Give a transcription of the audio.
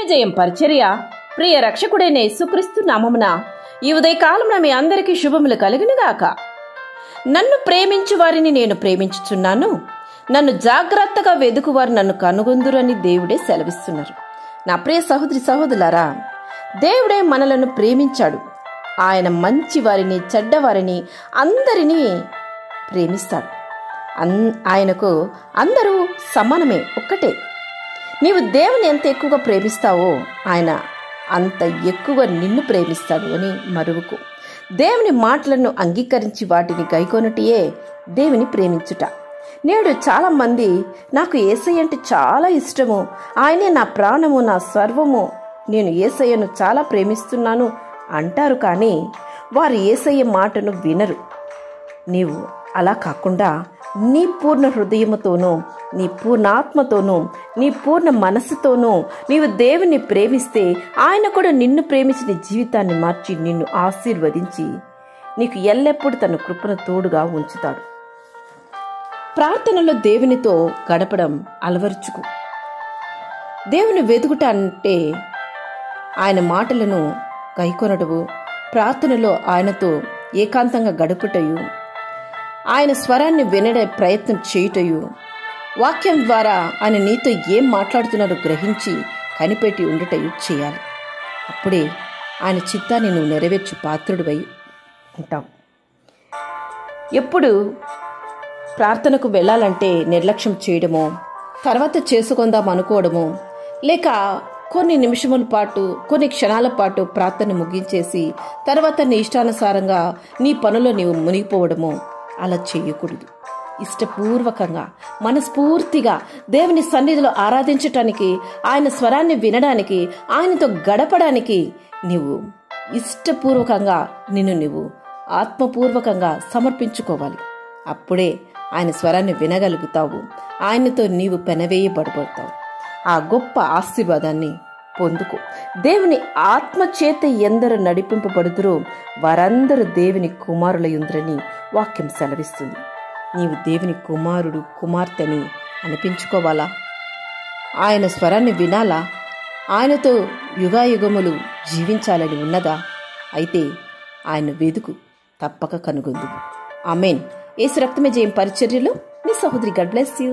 జయం పరిచర్య ప్రియ రక్షకుడైన యేసుక్రీస్తు నామమున ఈ ఉదయకాలంలో మీ అందరికీ శుభములు కలుగునుగాక. నన్ను ప్రేమించు వారిని నేను ప్రేమించుచున్నాను, నన్ను జాగ్రత్తగా వెదుకువారు నన్ను కనుగొందురని దేవుడే సెలవిస్తున్నారు. నా ప్రియ సహోదరి సహోదరులారా, దేవుడే మనలను ప్రేమించాడు. ఆయన మంచి వారిని చెడ్డవారిని అందరినీ ప్రేమిస్తాడు. ఆయనకు అందరూ సమానమే, ఒక్కటే. నీవు దేవుని ఎంత ఎక్కువగా ప్రేమిస్తావో ఆయన అంత ఎక్కువ నిన్ను ప్రేమిస్తాడు అని మరువకు. దేవుని మాటలను అంగీకరించి వాటిని గైకొనుటయే దేవుని ప్రేమించుట. నేడు చాలా మంది నాకు యేసయ్య అంటే చాలా ఇష్టము, ఆయనే నా ప్రాణము, నా సర్వము, నేను యేసయ్యను చాలా ప్రేమిస్తున్నాను అంటారు. కానీ వారు యేసయ్య మాటను వినరు. నీవు అలా కాకుండా నీ పూర్ణ హృదయముతోనూ, నీ పూర్ణాత్మతోనూ, నీ పూర్ణ మనస్సుతోనూ నీవు దేవుని ప్రేమిస్తే ఆయన కూడా నిన్ను ప్రేమించి నీ జీవితాన్ని మార్చి నిన్ను ఆశీర్వదించి నీకు ఎల్లప్పుడూ తన కృపను తోడుగా ఉంచుతాడు. ప్రార్థనలో దేవునితో గడపడం అలవరుచుకు. దేవుని వెతుకుట అంటే ఆయన మాటలను గైకొనడము, ప్రార్థనలో ఆయనతో ఏకాంతంగా గడుపుటయు, ఆయన స్వరాన్ని వినడే ప్రయత్నం చేయుటయు, వాక్యం ద్వారా ఆయన నీతో ఏం మాట్లాడుతున్నారో గ్రహించి కనిపెట్టి ఉండటయు చేయాలి. అప్పుడే ఆయన చిత్తాన్ని నువ్వు నెరవేర్చు పాత్రుడివై ఉంటావు. ఎప్పుడు ప్రార్థనకు వెళ్ళాలంటే నిర్లక్ష్యం చేయడమో, తర్వాత చేసుకుందాం అనుకోవడమో, లేక కొన్ని నిమిషముల పాటు, కొన్ని క్షణాల పాటు ప్రార్థన ముగించేసి తర్వాత నీ ఇష్టానుసారంగా నీ పనులో నీవు మునిగిపోవడమో అలా చేయకూడదు. ఇష్టపూర్వకంగా మనస్ఫూర్తిగా దేవుని సన్నిధిలో ఆరాధించటానికి, ఆయన స్వరాన్ని వినడానికి, ఆయనతో గడపడానికి నీవు ఇష్టపూర్వకంగా నిన్ను నీవు ఆత్మపూర్వకంగా సమర్పించుకోవాలి. అప్పుడే ఆయన స్వరాన్ని వినగలుగుతావు, ఆయనతో నీవు పెనవేయబడబోతావు. ఆ గొప్ప ఆశీర్వాదాన్ని పొందుకో. దేవుని ఆత్మ చేత ఎందరు నడిపింపబడుదురో వారందరూ దేవుని కుమారులయుందురని వాక్యం సెలవిస్తుంది. నీవు దేవుని కుమారుడు, కుమార్తెని అనిపించుకోవాలా? ఆయన స్వరాన్ని వినాలా? ఆయనతో యుగాయుగములు జీవించాలని ఉన్నదా? అయితే ఆయన వెదుకు, తప్పక కనుగొందువు. ఆమేన్. యేసు రక్తమే జయం పరిచర్యలో మీ సహోదరి. God bless you.